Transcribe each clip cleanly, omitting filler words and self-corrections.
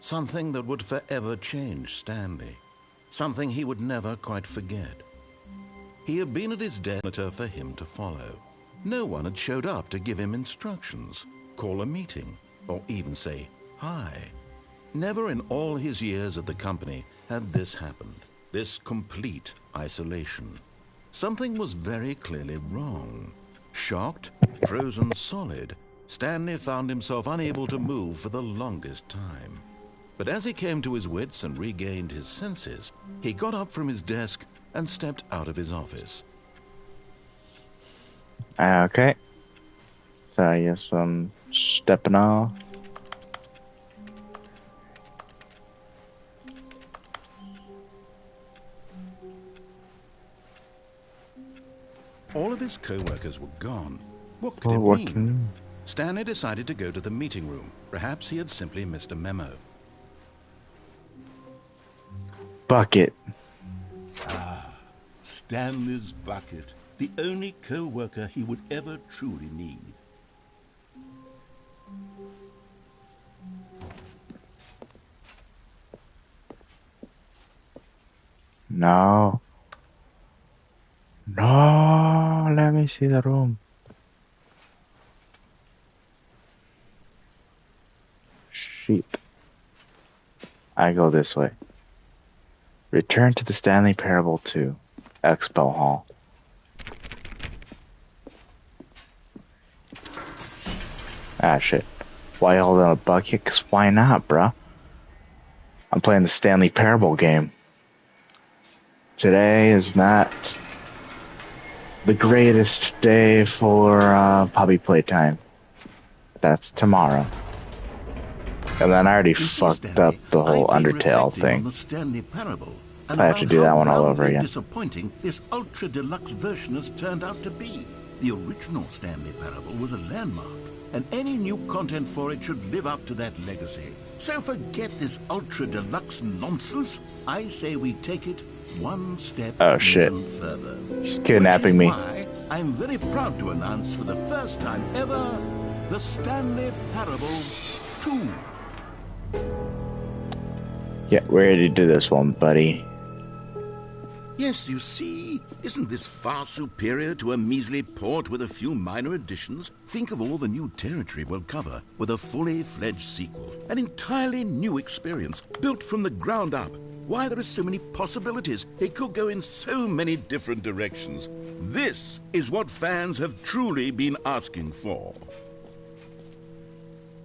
Something that would forever change Stanley. Something he would never quite forget. He had been at his desk for him to follow. No one had showed up to give him instructions, call a meeting, or even say hi. Never in all his years at the company had this happened, this complete isolation. Something was very clearly wrong. Shocked, frozen solid, Stanley found himself unable to move for the longest time. But as he came to his wits and regained his senses, he got up from his desk and stepped out of his office. Okay. So I guess I'm stepping off. All of his co-workers were gone. What could it mean? Stanley decided to go to the meeting room. Perhaps he had simply missed a memo. Bucket. Ah, Stanley's bucket. The only co-worker he would ever truly need. No. No, let me see the room. Sheep. I go this way. Return to the Stanley Parable 2, Expo Hall. Ah, shit. Why hold on a bucket? 'Cause why not, bruh? I'm playing the Stanley Parable game. Today is not the greatest day for puppy playtime. That's tomorrow. And then I already fucked up the whole Undertale thing. The Stanley Parable, I have to do that one all over again. Disappointing this ultra deluxe version has turned out to be. The original Stanley Parable was a landmark, and any new content for it should live up to that legacy. So forget this ultra deluxe nonsense. I say we take it one step further. She's kidnapping me. Why I'm very proud to announce for the first time ever the Stanley Parable 2. Yeah, we're ready to do this one, buddy. Yes, you see, isn't this far superior to a measly port with a few minor additions? Think of all the new territory we'll cover with a fully fledged sequel. An entirely new experience, built from the ground up. Why, there are so many possibilities. It could go in so many different directions. This is what fans have truly been asking for.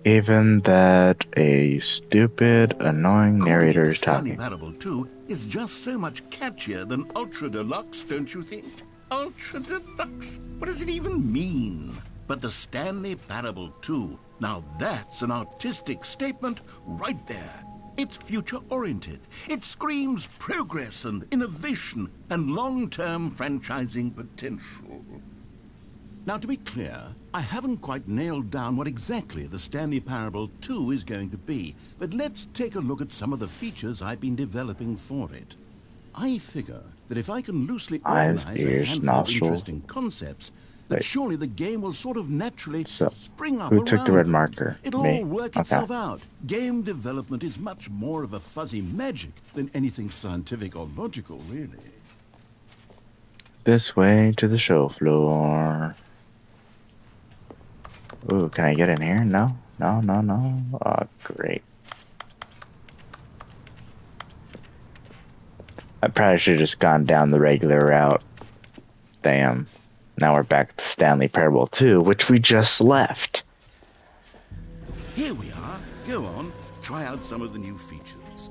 Even that a stupid, annoying narrator is talking. Stanley Parable 2 is just so much catchier than Ultra Deluxe, don't you think? Ultra Deluxe? What does it even mean? But the Stanley Parable 2, now that's an artistic statement right there. It's future-oriented. It screams progress and innovation and long-term franchising potential. Now, to be clear, I haven't quite nailed down what exactly the Stanley Parable 2 is going to be, but let's take a look at some of the features I've been developing for it. I figure that if I can loosely organize a handful of interesting concepts, that surely the game will sort of naturally spring up around. Who took the red marker? It'll all work itself out. Game development is much more of a fuzzy magic than anything scientific or logical, really. This way to the show floor. Ooh, can I get in here? No. Oh, great. I probably should have just gone down the regular route. Damn. Now we're back at the Stanley Parable 2, which we just left. Here we are. Go on. Try out some of the new features.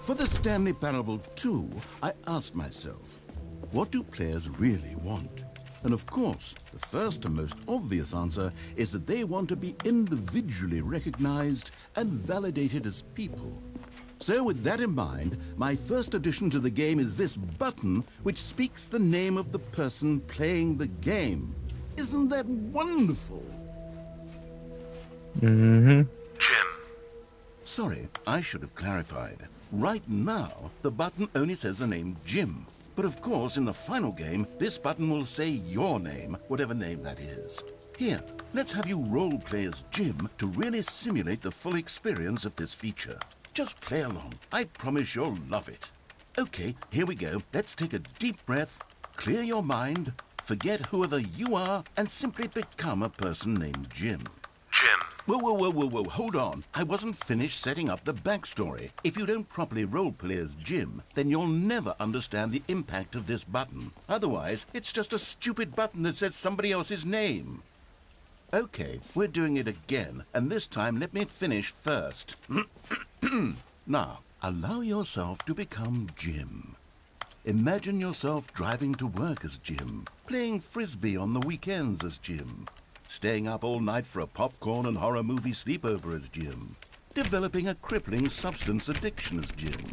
For the Stanley Parable 2, I asked myself, what do players really want? And of course, the first and most obvious answer is that they want to be individually recognized and validated as people. So with that in mind, my first addition to the game is this button which speaks the name of the person playing the game. Isn't that wonderful? Mm-hmm. Jim. Sorry, I should have clarified. Right now, the button only says the name Jim. But of course, in the final game, this button will say your name, whatever name that is. Here, let's have you role-play as Jim to really simulate the full experience of this feature. Just play along. I promise you'll love it. Okay, here we go. Let's take a deep breath, clear your mind, forget whoever you are, and simply become a person named Jim. Jim. Whoa, hold on. I wasn't finished setting up the backstory. If you don't properly roleplay as Jim, then you'll never understand the impact of this button. Otherwise, it's just a stupid button that says somebody else's name. Okay, we're doing it again, and this time let me finish first. Now, allow yourself to become Jim. Imagine yourself driving to work as Jim, playing frisbee on the weekends as Jim, staying up all night for a popcorn and horror movie sleepover as Jim, developing a crippling substance addiction as Jim,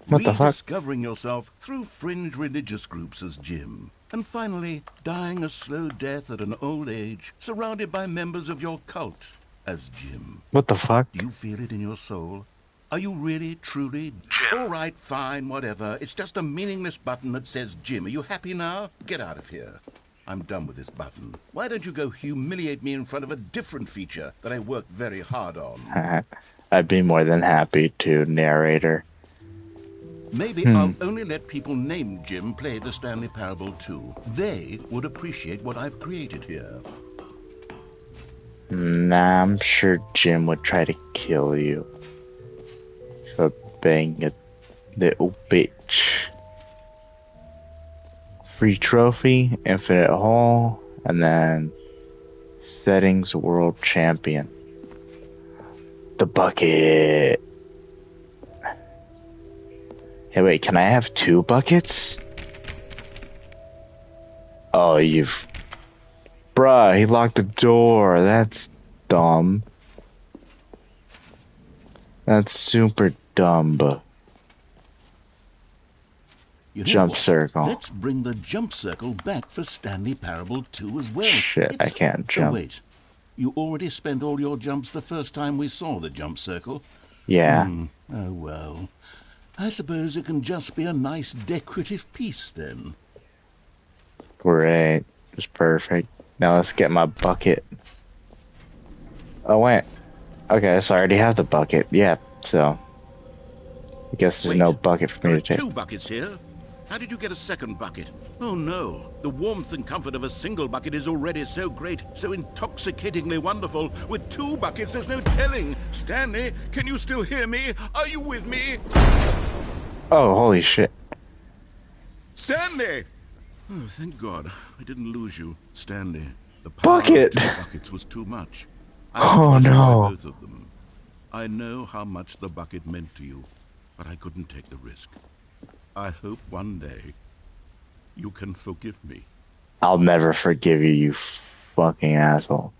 What the fuck? rediscovering yourself through fringe religious groups as Jim, and finally dying a slow death at an old age, surrounded by members of your cult as Jim. What the fuck? Do you feel it in your soul? Are you really, truly? Jim. All right, fine, whatever. It's just a meaningless button that says Jim. Are you happy now? Get out of here. I'm done with this button. Why don't you go humiliate me in front of a different feature that I worked very hard on? I'd be more than happy to, narrator. Maybe I'll only let people named Jim play the Stanley Parable too. They would appreciate what I've created here. Nah, I'm sure Jim would try to kill you for being a little bitch. Free trophy, infinite hole, and then settings world champion. The bucket. Hey, wait, can I have 2 buckets? Oh, you've... Bruh, he locked the door. That's dumb. That's super dumb. You know Jump what? circle. Let's bring the jump circle back for Stanley Parable 2 as well. Shit, I can't jump. Oh, wait. You already spent all your jumps the first time we saw the jump circle? Yeah. Oh, well. I suppose it can just be a nice decorative piece, then. Great. Just perfect. Now let's get my bucket. Oh, wait. Okay, so I already have the bucket. Yeah, so... I guess there's Wait, no bucket for me there to are take. 2 buckets here. How did you get a second bucket? Oh, no. The warmth and comfort of a single bucket is already so great, so intoxicatingly wonderful. With 2 buckets, there's no telling. Stanley, can you still hear me? Are you with me? Oh, holy shit. Stanley! Oh, thank God. I didn't lose you, Stanley. The power Bucket! of 2 buckets was too much. I Oh, had to destroy no. both of them. I know how much the bucket meant to you, but I couldn't take the risk. I hope one day you can forgive me. I'll never forgive you, you fucking asshole.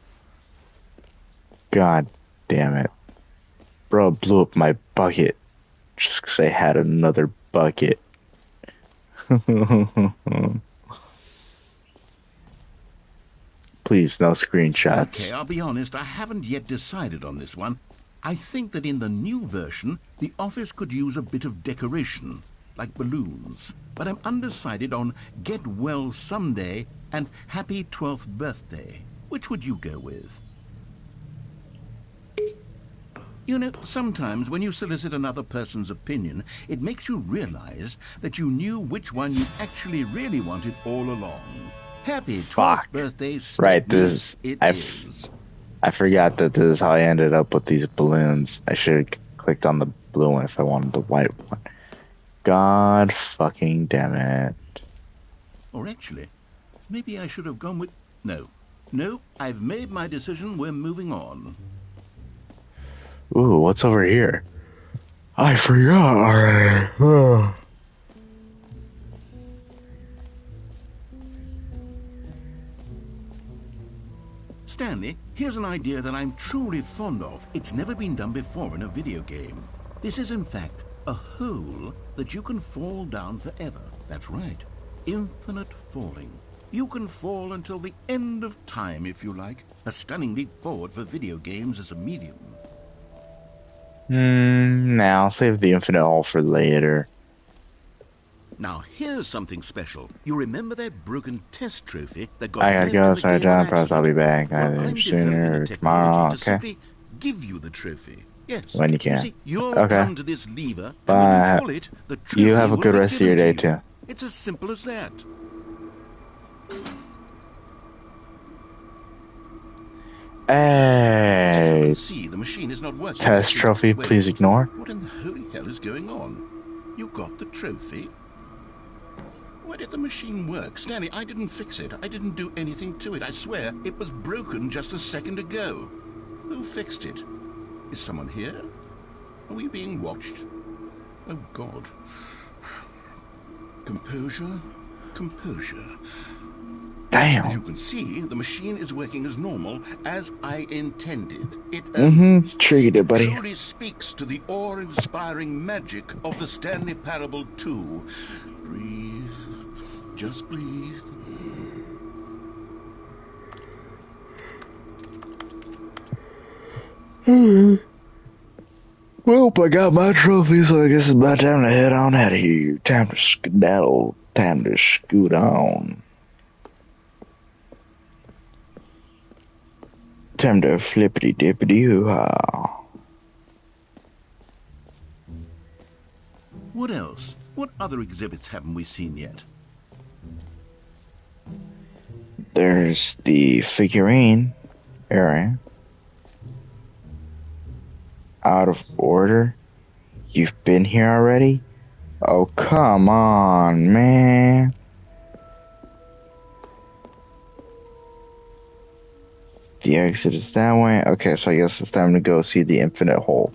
God damn it. Bro blew up my bucket just 'cause I had another bucket. Please, no screenshots. Okay, I'll be honest, I haven't yet decided on this one. I think that in the new version, the office could use a bit of decoration, like balloons. But I'm undecided on Get Well Someday and Happy 12th Birthday. Which would you go with? You know, sometimes when you solicit another person's opinion, it makes you realize that you knew which one you actually really wanted all along. Happy 12th Fuck. birthday, Right, Stepness, this- it I've- is. I forgot that this is how I ended up with these balloons. I should have clicked on the blue one if I wanted the white one. God fucking damn it. Or actually, maybe I should have gone with... No, I've made my decision. We're moving on. Ooh, what's over here? I forgot already. Stanley, here's an idea that I'm truly fond of. It's never been done before in a video game. This is, in fact, a hole that you can fall down forever. That's right. Infinite falling. You can fall until the end of time, if you like. A stunning leap forward for video games as a medium. Nah, I'll save the infinite hole for later. Now, here's something special. You remember that broken test trophy that got I gotta left go, in the sorry, game on John. Perhaps I'll be accident? back Well, either I'm developing sooner the or technology tomorrow. to Okay. simply give you the trophy. Yes. When you You can. see, you'll Okay. come to this lever, and when Bye. you pull it, the trophy You have a will good be rest of your given day, to you. too. It's as simple as that. As you Hey. can see, the machine is not working. Test Since, trophy, wait, please ignore. what in the holy hell is going on? You got the trophy? Why did the machine work? Stanley, I didn't fix it. I didn't do anything to it. I swear, it was broken just a second ago. Who fixed it? Is someone here? Are we being watched? Oh, God. Composure, composure. Damn. As you can see, the machine is working as normal, as I intended. It, Treat it, buddy. truly speaks to the awe-inspiring magic of the Stanley Parable 2. Breathe. Just breathe. Well, I got my trophy, so I guess it's about time to head on out of here. Time to skedaddle. Time to scoot on. Time to flippity-dippity-hoo-ha. What else? What other exhibits haven't we seen yet? There's the figurine area. Out of order? You've been here already? Oh, come on, man. The exit is that way. Okay, so I guess it's time to go see the infinite hole.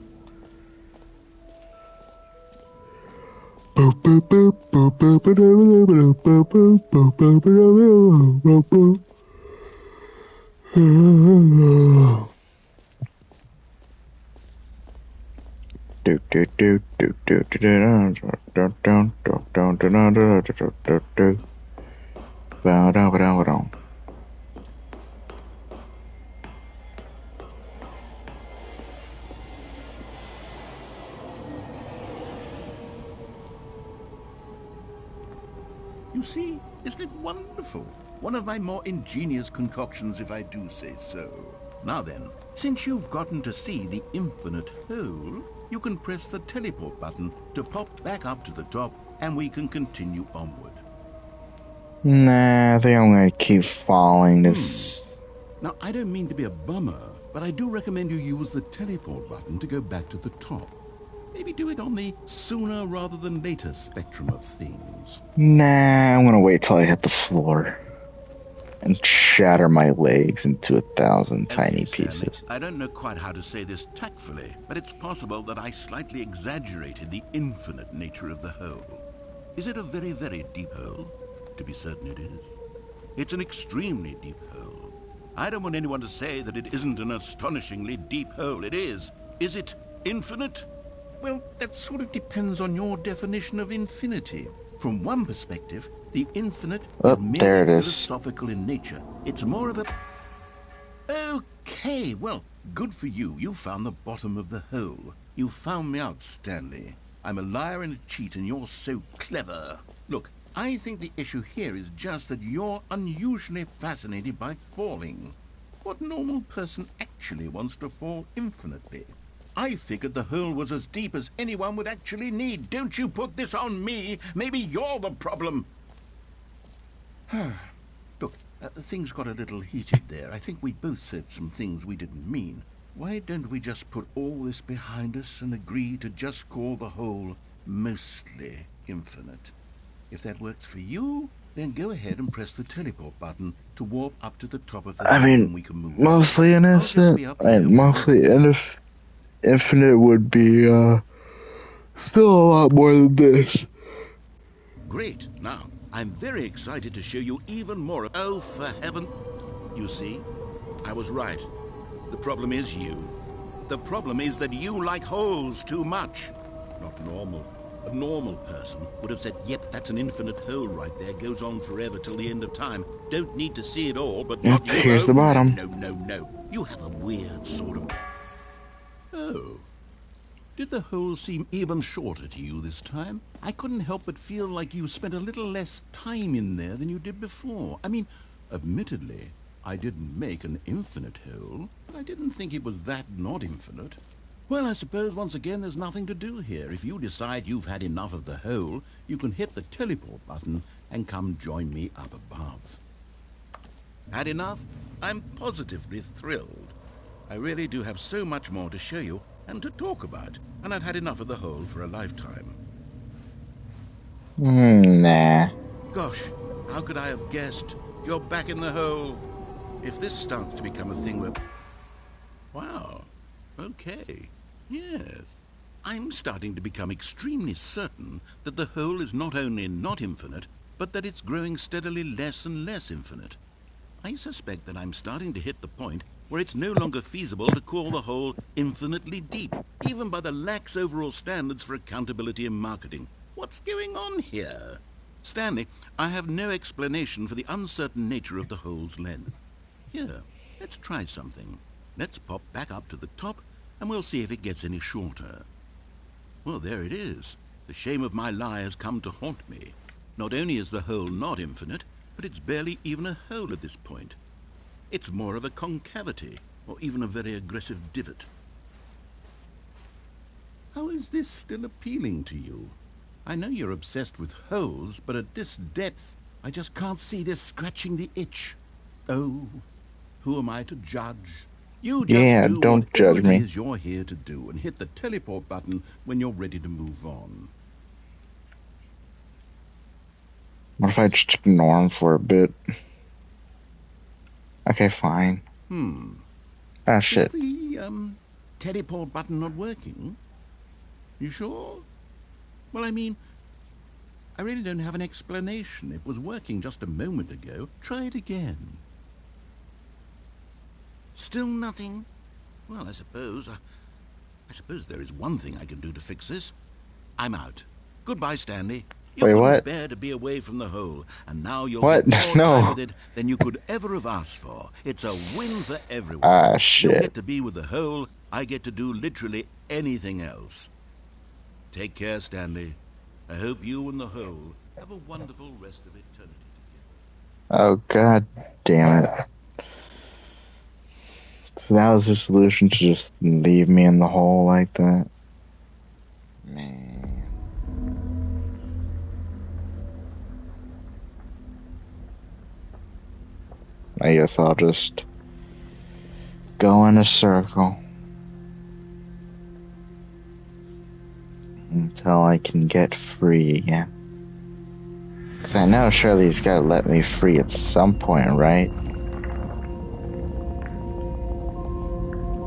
You see, isn't it wonderful? One of my more ingenious concoctions, if I do say so. Now then, since you've gotten to see the infinite hole, you can press the teleport button to pop back up to the top, and we can continue onward. Nah, I think I'm gonna keep following this. Now, I don't mean to be a bummer, but I do recommend you use the teleport button to go back to the top. Maybe do it on the sooner rather than later spectrum of things. Nah, I'm gonna wait till I hit the floor and shatter my legs into 1,000 tiny Stanley, pieces. I don't know quite how to say this tactfully, but it's possible that I slightly exaggerated the infinite nature of the hole. Is it a very, very deep hole? To be certain it is. It's an extremely deep hole. I don't want anyone to say that it isn't an astonishingly deep hole. It is. Is it infinite? Well, that sort of depends on your definition of infinity. From one perspective, the infinite Oh, is merely there it is. philosophical in nature. It's more of a... Okay, well, good for you. You found the bottom of the hole. You found me out, Stanley. I'm a liar and a cheat, and you're so clever. Look, I think the issue here is just that you're unusually fascinated by falling. What normal person actually wants to fall infinitely? I figured the hole was as deep as anyone would actually need. Don't you put this on me. Maybe you're the problem. Look, things got a little heated there. I think we both said some things we didn't mean. Why don't we just put all this behind us and agree to just call the hole mostly infinite? If that works for you, then go ahead and press the teleport button to warp up to the top of the hole and we can move on. Mostly innocent. Mostly infinite would be still a lot more than this. Great. Now, I'm very excited to show you even more. Oh, for heaven. You see, I was right. The problem is you. The problem is that you like holes too much. Not normal. A normal person would have said, yep, that's an infinite hole right there. Goes on forever till the end of time. Don't need to see it all, but Yep, not you. here's the bottom. No. You have a weird sort of... Oh. Did the hole seem even shorter to you this time? I couldn't help but feel like you spent a little less time in there than you did before. I mean, admittedly, I didn't make an infinite hole, but I didn't think it was that not infinite. Well, I suppose once again there's nothing to do here. If you decide you've had enough of the hole, you can hit the teleport button and come join me up above. Had enough? I'm positively thrilled. I really do have so much more to show you and to talk about, and I've had enough of the hole for a lifetime. Nah. Gosh, how could I have guessed? You're back in the hole. If this starts to become a thing where... Wow. Okay. Yes. I'm starting to become extremely certain that the hole is not only not infinite, but that it's growing steadily less and less infinite. I suspect that I'm starting to hit the point where it's no longer feasible to call the hole infinitely deep, even by the lax overall standards for accountability in marketing. What's going on here? Stanley, I have no explanation for the uncertain nature of the hole's length. Here, let's try something. Let's pop back up to the top, and we'll see if it gets any shorter. Well, there it is. The shame of my lie has come to haunt me. Not only is the hole not infinite, but it's barely even a hole at this point. It's more of a concavity, or even a very aggressive divot. How is this still appealing to you? I know you're obsessed with holes, but at this depth, I just can't see this scratching the itch. Oh, who am I to judge? You just do don't whatever judge it me. is you're here to do, and hit the teleport button when you're ready to move on. What if I just ignore him for a bit? Okay, fine. Ah, shit. Is the, teleport button not working? You sure? Well, I mean, I really don't have an explanation. It was working just a moment ago. Try it again. Still nothing? Well, I suppose there is one thing I can do to fix this. I'm out. Goodbye, Stanley. You Wait, couldn't what? bear to be away from the hole, and now you'll What? get more No. time with it than you could ever have asked for. It's a win for everyone. Ah, You shit. get to be with the hole, I get to do literally anything else. Take care, Stanley. I hope you and the hole have a wonderful rest of eternity together. Oh, god damn it. So that was the solution, to just leave me in the hole like that? Man. I guess I'll just go in a circle until I can get free again. Because I know surely he's got to let me free at some point, right?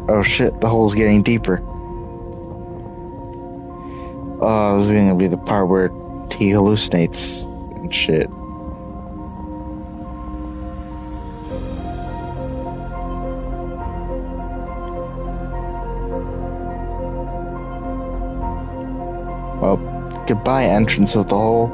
Oh shit, the hole's getting deeper. Oh, this is gonna be the part where he hallucinates and shit. Well, goodbye, entrance of the hole.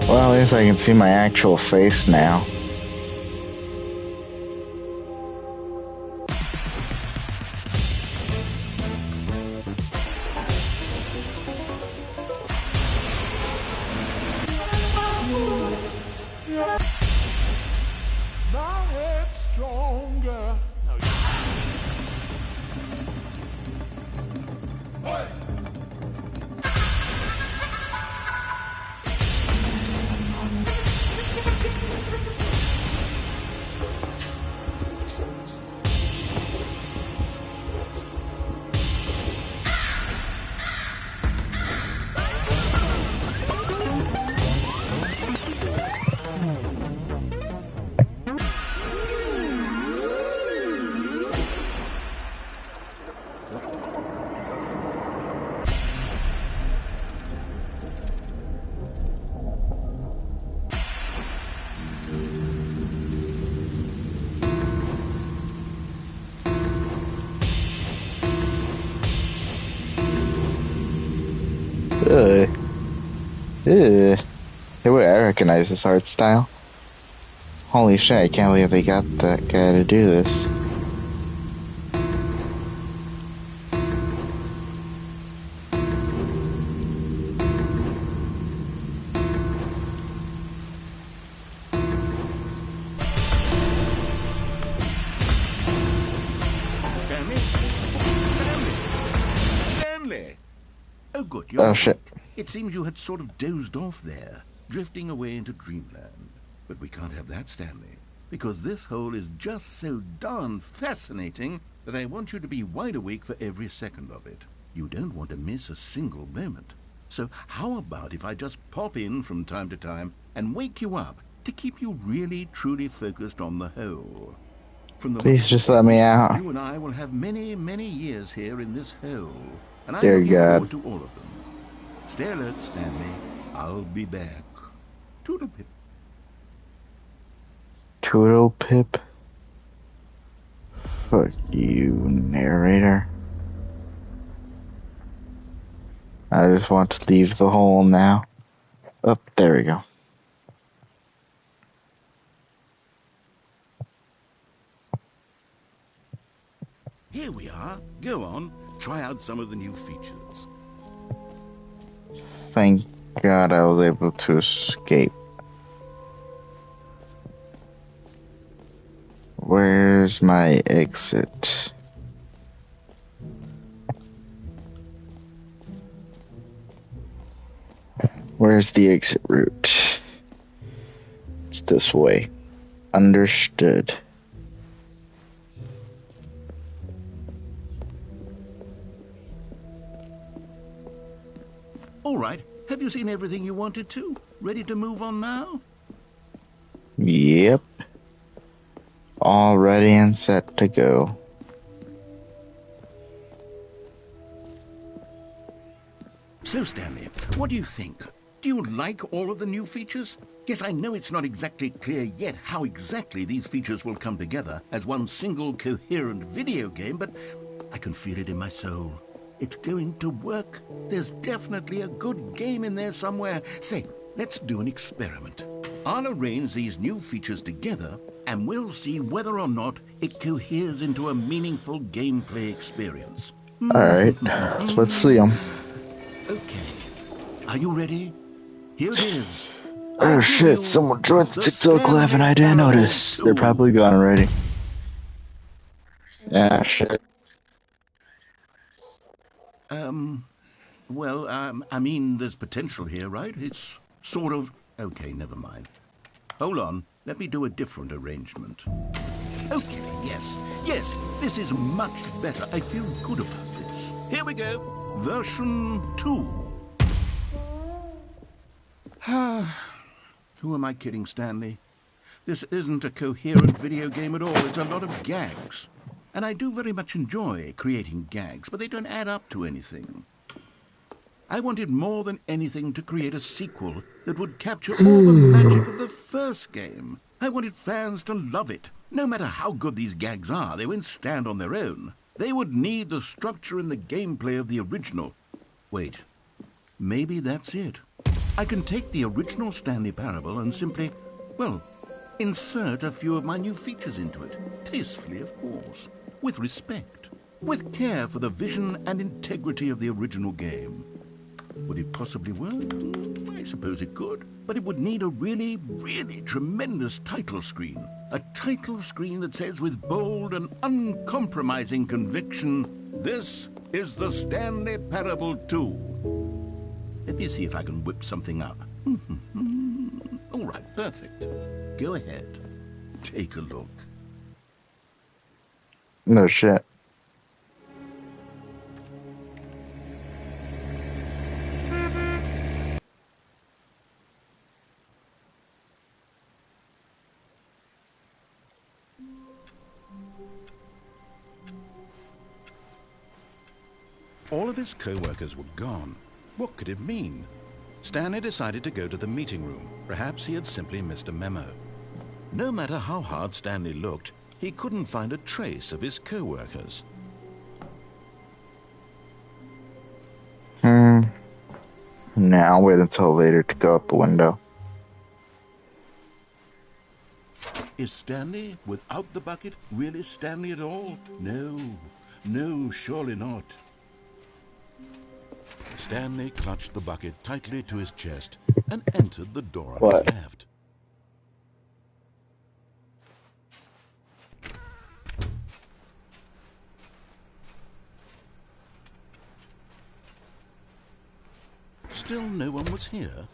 Well, at least I can see my actual face now. My head's stronger. Hey, wait, I recognize this art style. Holy shit, I can't believe they got that guy to do this. Stanley! Oh, good, you're Oh awake. shit. It seems you had sort of dozed off there, drifting away into dreamland. But we can't have that, Stanley, because this hole is just so darn fascinating that I want you to be wide awake for every second of it. You don't want to miss a single moment. So how about if I just pop in from time to time and wake you up to keep you really, truly focused on the hole? From the Please looks of just let me things, out. you and I will have many, many years here in this hole, and I'm Dear looking God. forward to all of them. Stay alert, Stanley. I'll be back. Toodle-pip. Toodle pip. Fuck you, narrator. I just want to leave the hole now. Oh, there we go. Here we are. Go on. Try out some of the new features. Thank God I was able to escape. Where's my exit? Where's the exit route? It's this way. Understood. All right. Have you seen everything you wanted to? Ready to move on now? Yep. All ready and set to go. So, Stanley, what do you think? Do you like all of the new features? Yes, I know it's not exactly clear yet how exactly these features will come together as one single coherent video game, but I can feel it in my soul. It's going to work. There's definitely a good game in there somewhere. Say, let's do an experiment. I'll arrange these new features together, and we'll see whether or not it coheres into a meaningful gameplay experience. Alright, so let's see them. Okay. Are you ready? Here it is. Oh shit, someone joined the TikTok live and I didn't notice. They're probably gone already. Yeah, shit. Well, I mean, there's potential here, right? It's sort of... Okay, never mind. Hold on. Let me do a different arrangement. Okay, yes, this is much better. I feel good about this. Here we go. Version 2. Who am I kidding, Stanley? This isn't a coherent video game at all. It's a lot of gags. And I do very much enjoy creating gags, but they don't add up to anything. I wanted more than anything to create a sequel that would capture all the magic of the first game. I wanted fans to love it. No matter how good these gags are, they won't stand on their own. They would need the structure and the gameplay of the original. Wait, maybe that's it. I can take the original Stanley Parable and simply, well, insert a few of my new features into it. Tastefully, of course. With respect. With care for the vision and integrity of the original game. Would it possibly work? I suppose it could. But it would need a really, really tremendous title screen. A title screen that says with bold and uncompromising conviction, "This is the Stanley Parable 2. Let me see if I can whip something up. All right, perfect. Go ahead. Take a look. No shit. All of his co-workers were gone. What could it mean? Stanley decided to go to the meeting room. Perhaps he had simply missed a memo. No matter how hard Stanley looked, he couldn't find a trace of his co-workers. Nah, I'll wait until later to go out the window. Is Stanley, without the bucket, really Stanley at all? No, no, surely not. Stanley clutched the bucket tightly to his chest and entered the door on his left. Still no one was here.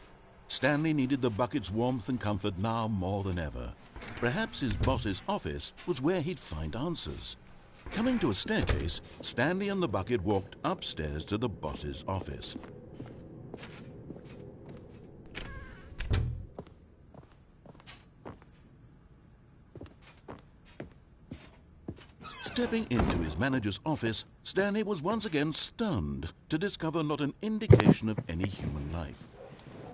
Stanley needed the bucket's warmth and comfort now more than ever. Perhaps his boss's office was where he'd find answers. Coming to a staircase, Stanley and the bucket walked upstairs to the boss's office. Stepping into his manager's office, Stanley was once again stunned to discover not an indication of any human life.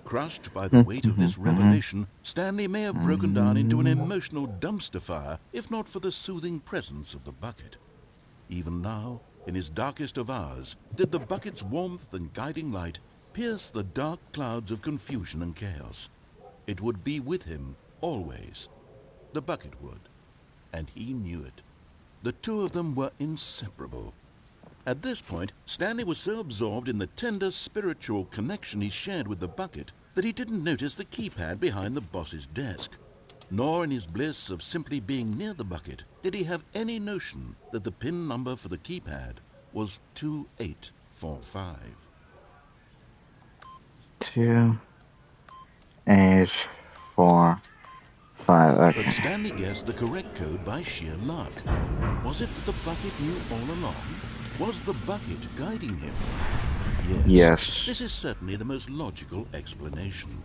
Crushed by the weight of this revelation, Stanley may have broken down into an emotional dumpster fire if not for the soothing presence of the bucket. Even now, in his darkest of hours, did the bucket's warmth and guiding light pierce the dark clouds of confusion and chaos. It would be with him always. The bucket would, and he knew it. The two of them were inseparable. At this point, Stanley was so absorbed in the tender spiritual connection he shared with the bucket that he didn't notice the keypad behind the boss's desk. Nor in his bliss of simply being near the bucket did he have any notion that the PIN number for the keypad was 2845. 2845. Okay. But Stanley guessed the correct code by sheer luck. Was it that the bucket knew all along? Was the bucket guiding him? Yes. This is certainly the most logical explanation.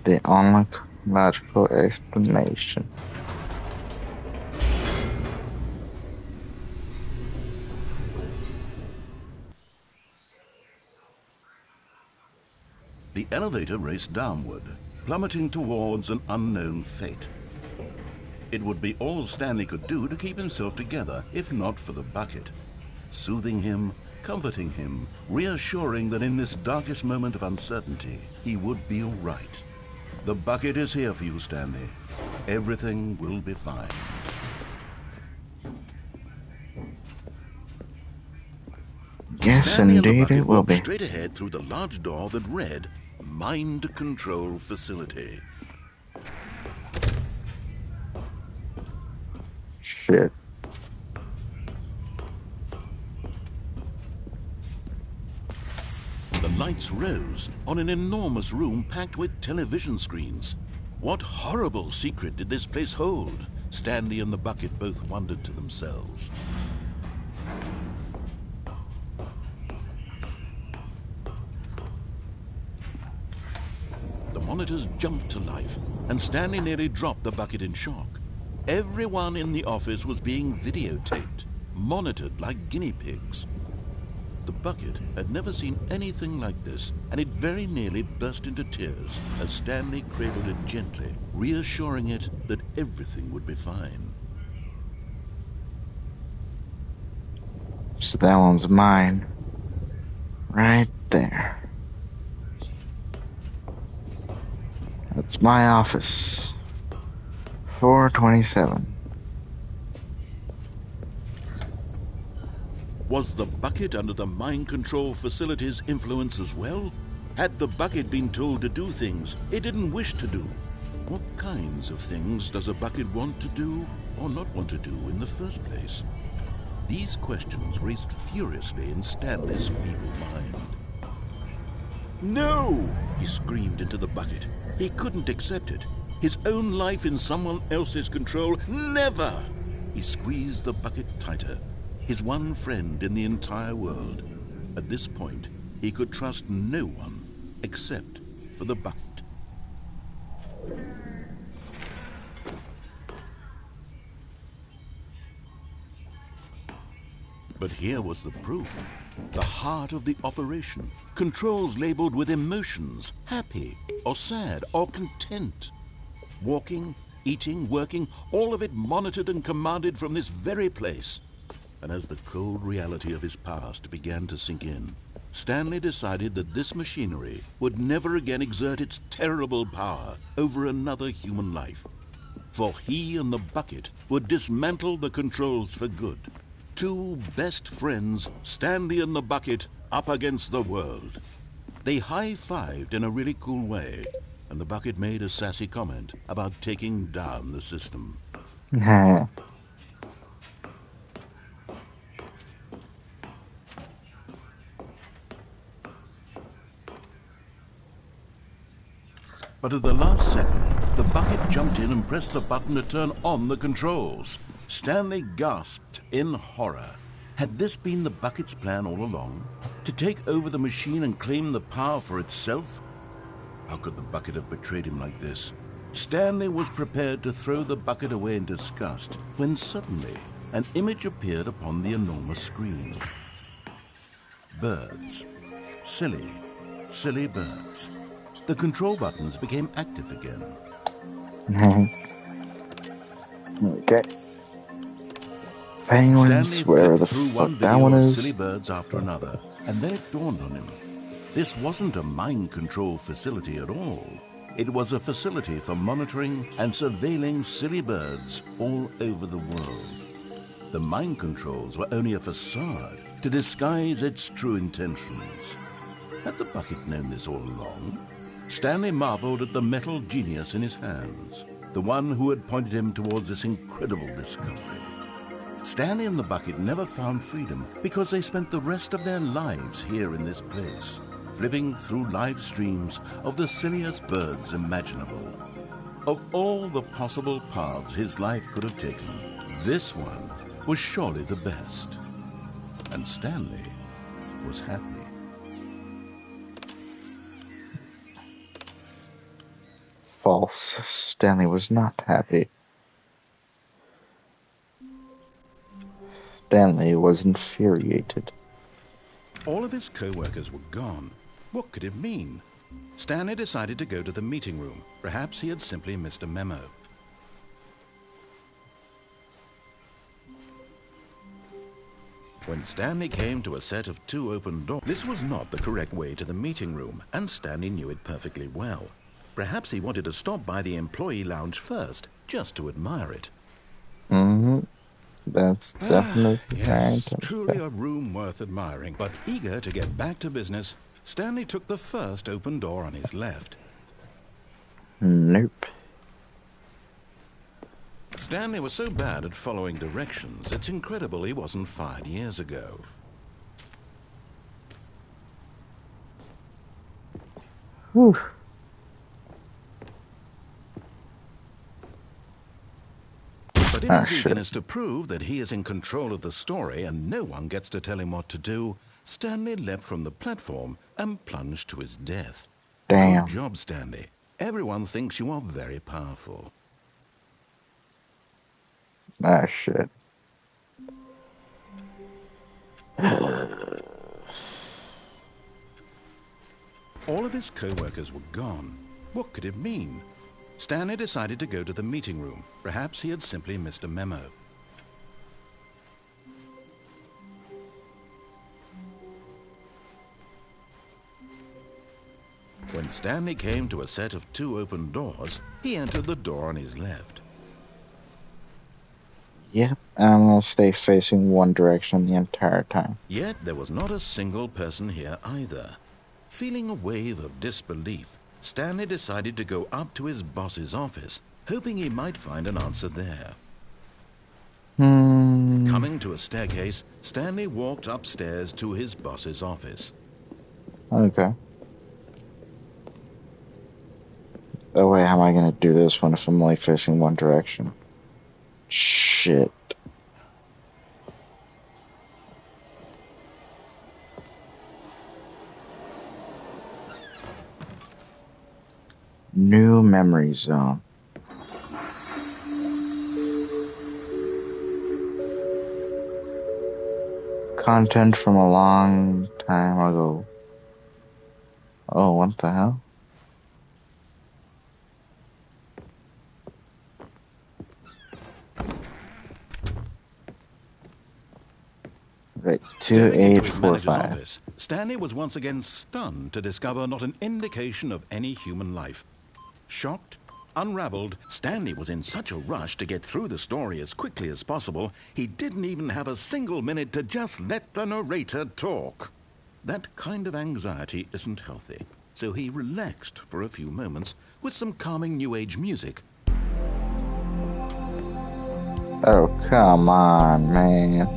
The only logical explanation. The elevator raced downward, plummeting towards an unknown fate. It would be all Stanley could do to keep himself together, if not for the bucket. Soothing him, comforting him, reassuring that in this darkest moment of uncertainty, he would be all right. The bucket is here for you, Stanley. Everything will be fine. Yes, Stanley indeed it will be. Straight ahead through the large door that read, Mind Control Facility. Shit. The lights rose on an enormous room packed with television screens. What horrible secret did this place hold? Stanley and the bucket both wondered to themselves. The monitors jumped to life, and Stanley nearly dropped the bucket in shock. Everyone in the office was being videotaped, monitored like guinea pigs. The bucket had never seen anything like this, and it very nearly burst into tears as Stanley cradled it gently, reassuring it that everything would be fine. So that one's mine. Right there. That's my office. 427. Was the bucket under the mind control facility's influence as well? Had the bucket been told to do things it didn't wish to do? What kinds of things does a bucket want to do or not want to do in the first place? These questions raced furiously in Stanley's feeble mind. No! He screamed into the bucket. He couldn't accept it. His own life in someone else's control, never! He squeezed the bucket tighter. His one friend in the entire world. At this point, he could trust no one except for the bucket. But here was the proof. The heart of the operation. Controls labeled with emotions, happy or sad or content. Walking, eating, working, all of it monitored and commanded from this very place. And as the cold reality of his past began to sink in, Stanley decided that this machinery would never again exert its terrible power over another human life. For he and the bucket would dismantle the controls for good. Two best friends, Stanley and the bucket, up against the world. They high-fived in a really cool way, and the bucket made a sassy comment about taking down the system. But at the last second, the bucket jumped in and pressed the button to turn on the controls. Stanley gasped in horror. Had this been the bucket's plan all along? To take over the machine and claim the power for itself? How could the bucket have betrayed him like this? Stanley was prepared to throw the bucket away in disgust when suddenly an image appeared upon the enormous screen. Birds. Silly, silly birds. The control buttons became active again. Okay. Penguins, Stanley whatever flipped the through fuck one that video one of is. silly birds after another, and then it dawned on him. This wasn't a mind control facility at all. It was a facility for monitoring and surveilling silly birds all over the world. The mind controls were only a facade to disguise its true intentions. Had the bucket known this all along? Stanley marveled at the metal genius in his hands, the one who had pointed him towards this incredible discovery. Stanley and the bucket never found freedom because they spent the rest of their lives here in this place, flipping through live streams of the silliest birds imaginable. Of all the possible paths his life could have taken, this one was surely the best. And Stanley was happy. False. Stanley was not happy. Stanley was infuriated. All of his co-workers were gone. What could it mean? Stanley decided to go to the meeting room. Perhaps he had simply missed a memo. When Stanley came to a set of 2 open doors, this was not the correct way to the meeting room, and Stanley knew it perfectly well. Perhaps he wanted to stop by the employee lounge first, just to admire it. That's definitely Yes, right. truly a room worth admiring. But eager to get back to business, Stanley took the first open door on his left. Nope. Stanley was so bad at following directions, it's incredible he wasn't fired years ago. Whew. But in his eagerness to prove that he is in control of the story and no one gets to tell him what to do, Stanley leapt from the platform and plunged to his death. Damn. Good job, Stanley. Everyone thinks you are very powerful. Ah, shit. All of his co-workers were gone. What could it mean? Stanley decided to go to the meeting room. Perhaps he had simply missed a memo. When Stanley came to a set of 2 open doors, he entered the door on his left. Yep, and I'm gonna stay facing one direction the entire time. Yet there was not a single person here either. Feeling a wave of disbelief, Stanley decided to go up to his boss's office, hoping he might find an answer there. Coming to a staircase, Stanley walked upstairs to his boss's office. Okay. Oh wait, how am I gonna do this one if I'm only facing one direction? Shit. New memory zone. Content from a long time ago. Oh, what the hell? Right, Stepping into his manager's 2845. office, Stanley was once again stunned to discover not an indication of any human life. Shocked, unraveled, Stanley was in such a rush to get through the story as quickly as possible, he didn't even have a single minute to just let the narrator talk. That kind of anxiety isn't healthy, so he relaxed for a few moments with some calming New Age music. Oh, come on, man.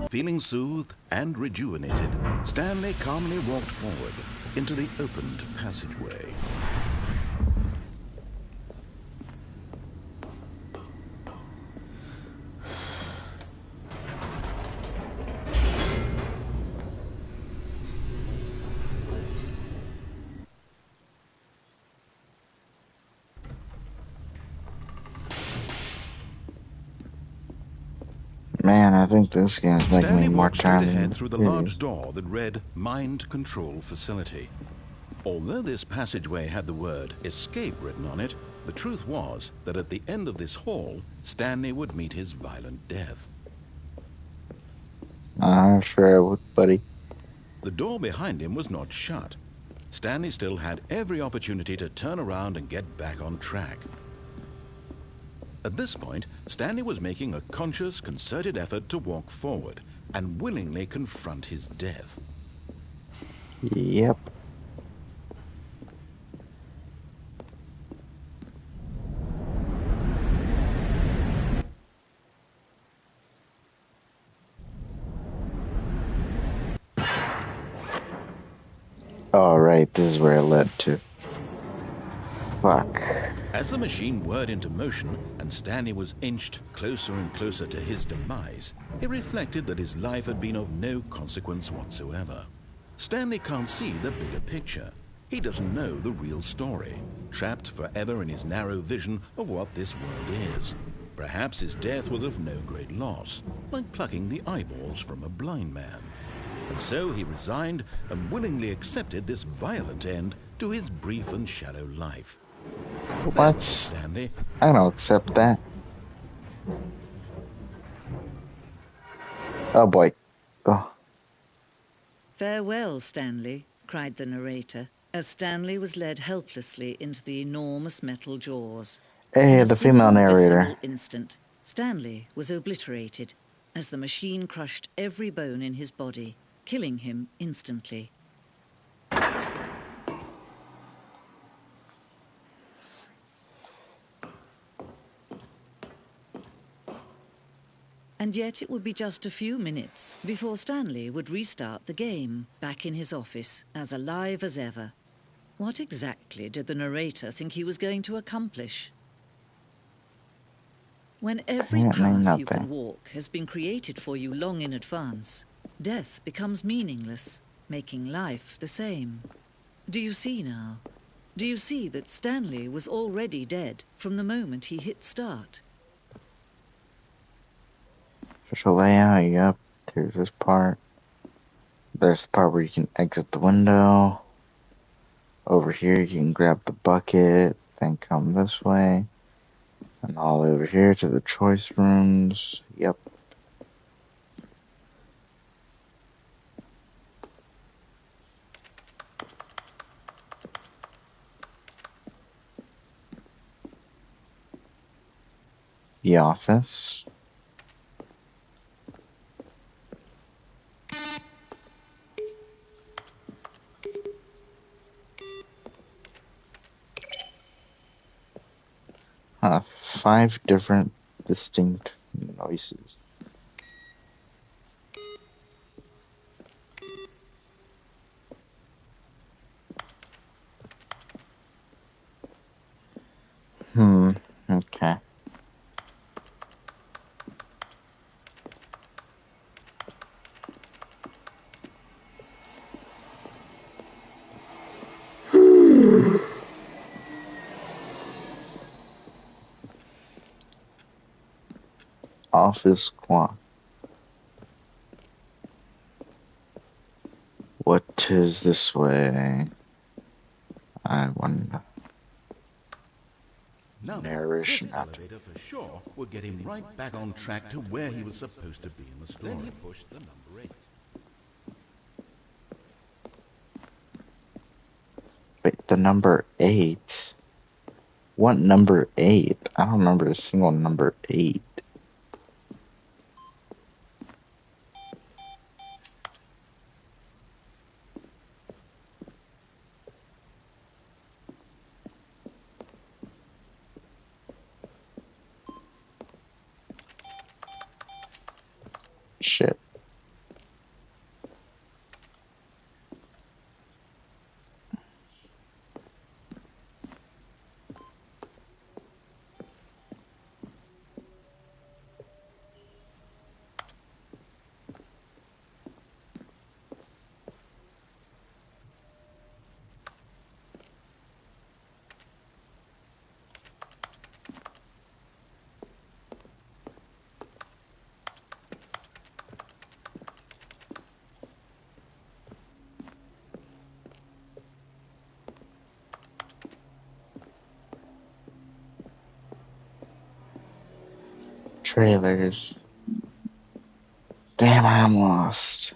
Feeling soothed and rejuvenated, Stanley calmly walked forward into the opened passageway. Man, I think this game's making Stanley me more walked straight tired ahead than through the it large is. door that read Mind Control Facility. Although this passageway had the word escape written on it, the truth was that at the end of this hall, Stanley would meet his violent death. I'm sure I would, buddy. The door behind him was not shut. Stanley still had every opportunity to turn around and get back on track. At this point, Stanley was making a conscious, concerted effort to walk forward and willingly confront his death. Yep. Alright, this is where it led to. Fuck. As the machine whirred into motion and Stanley was inched closer and closer to his demise, he reflected that his life had been of no consequence whatsoever. Stanley can't see the bigger picture. He doesn't know the real story, trapped forever in his narrow vision of what this world is. Perhaps his death was of no great loss, like plucking the eyeballs from a blind man. And so he resigned and willingly accepted this violent end to his brief and shallow life. What? Stanley. I don't accept that. Oh boy. Oh. "Farewell, Stanley," cried the narrator, as Stanley was led helplessly into the enormous metal jaws. Hey, In a the female single narrator. visceral instant, Stanley was obliterated as the machine crushed every bone in his body, killing him instantly. And yet it would be just a few minutes before Stanley would restart the game, back in his office, as alive as ever. What exactly did the narrator think he was going to accomplish? When every Apparently path you can nothing. walk has been created for you long in advance, death becomes meaningless, making life the same. Do you see now? Do you see that Stanley was already dead from the moment he hit start? Official layout, yep. Here's this part. There's the part where you can exit the window. Over here you can grab the bucket, then come this way. And all over here to the choice rooms. Yep. The office. Huh, 5 different distinct noises. Okay. Office clock. What is this way? I wonder. Now, this narration up. elevator for sure will get him right back on track to where he was supposed to be in the story. Then he pushed the number 8. Wait, the number 8? What number 8? I don't remember a single number 8. Shit. Trailers. Damn, I'm lost.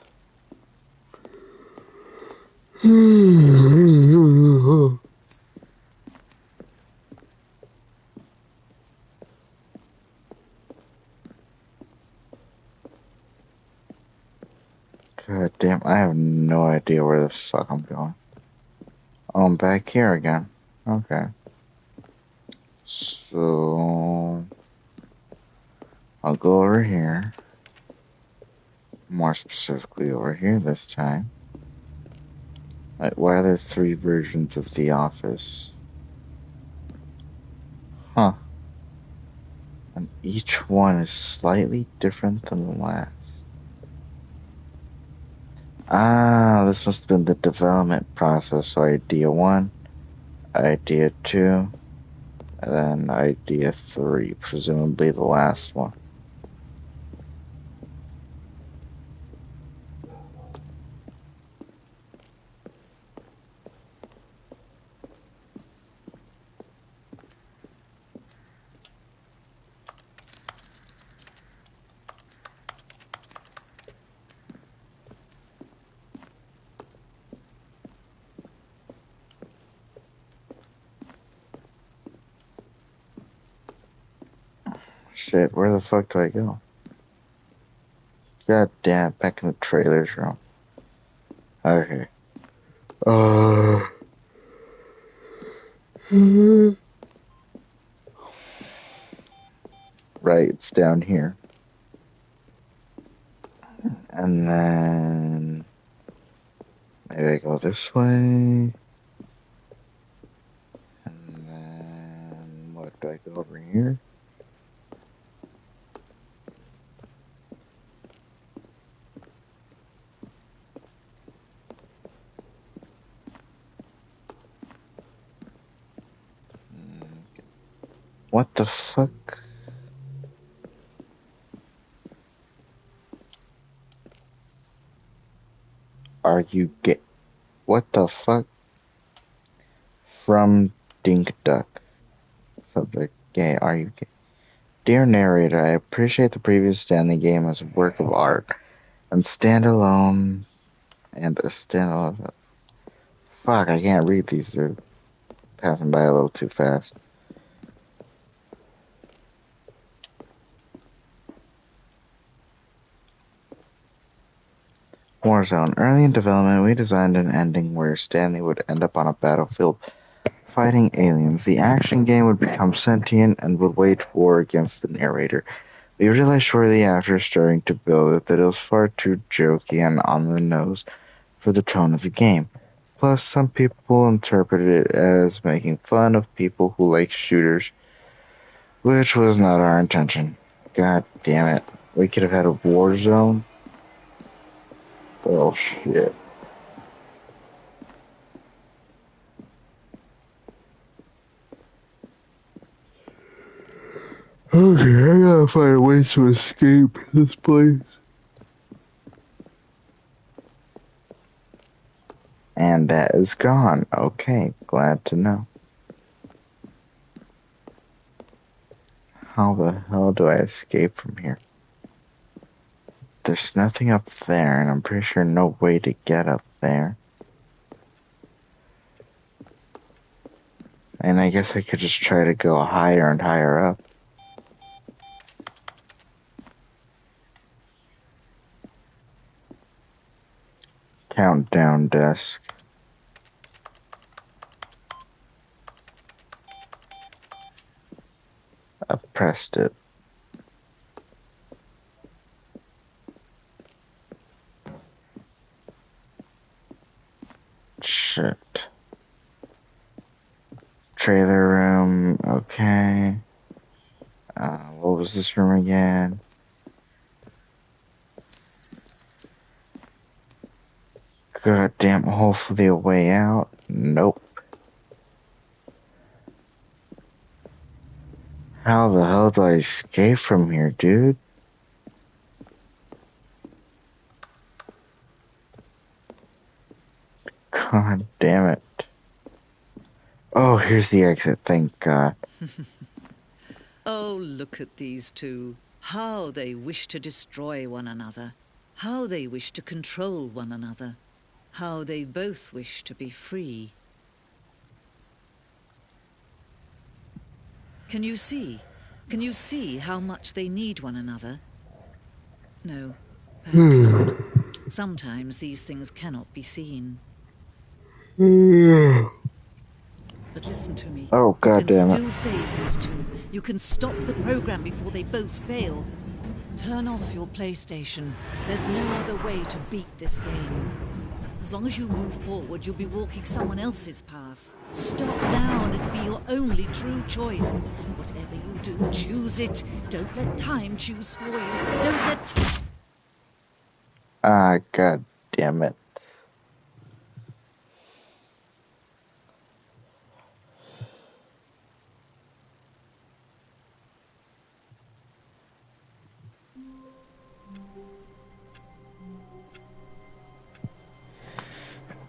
God damn, I have no idea where the fuck I'm going. Oh, I'm back here again. Okay. So, I'll go over here. More specifically over here this time. Like, why are there 3 versions of The Office? Huh. And each one is slightly different than the last. Ah, this must have been the development process. So idea 1, idea 2, and then idea 3, presumably the last one. Shit, where the fuck do I go? God damn, back in the trailers room. Okay. Right, it's down here. And then maybe I go this way. And then what, do I go over here? What the fuck? Are you gay? What the fuck? From Dink Duck. Subject, gay, are you gay? Dear narrator, I appreciate the previous Stanley game as a work of art and standalone and a standalone. Fuck, I can't read these. They're passing by a little too fast. Warzone. Early in development, we designed an ending where Stanley would end up on a battlefield fighting aliens. The action game would become sentient and would wage war against the narrator. We realized shortly after starting to build it that it was far too jokey and on the nose for the tone of the game. Plus, some people interpreted it as making fun of people who like shooters, which was not our intention. God damn it. We could have had a war zone. Oh shit. Okay, I gotta find ways to escape this place. And that is gone. Okay, glad to know. How the hell do I escape from here? There's nothing up there, and I'm pretty sure no way to get up there. And I guess I could just try to go higher and higher up. Countdown desk. I pressed it. Shit. Trailer room, okay. What was this room again? Goddamn, hopefully a way out. Nope. How the hell do I escape from here, dude? God damn it. Oh, here's the exit, thank God. Oh, look at these two. How they wish to destroy one another. How they wish to control one another. How they both wish to be free. Can you see? Can you see how much they need one another? No, perhaps not. Sometimes these things cannot be seen. But listen to me. Oh, God damn it. You can still save these two. You can stop the program before they both fail. Turn off your PlayStation. There's no other way to beat this game. As long as you move forward, you'll be walking someone else's path. Stop now and it'll be your only true choice. Whatever you do, choose it. Don't let time choose for you. Don't let... Ah, God damn it.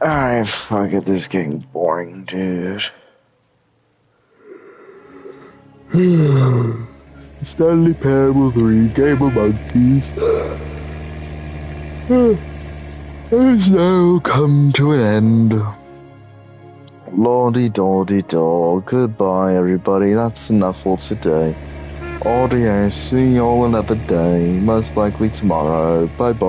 Alright, fuck it, this is getting boring, dude. Stanley Parable 3, Game of Monkeys. Has now come to an end. Lordy-dordy-dor. Goodbye, everybody. That's enough for today. Audio, see you all another day. Most likely tomorrow. Bye-bye.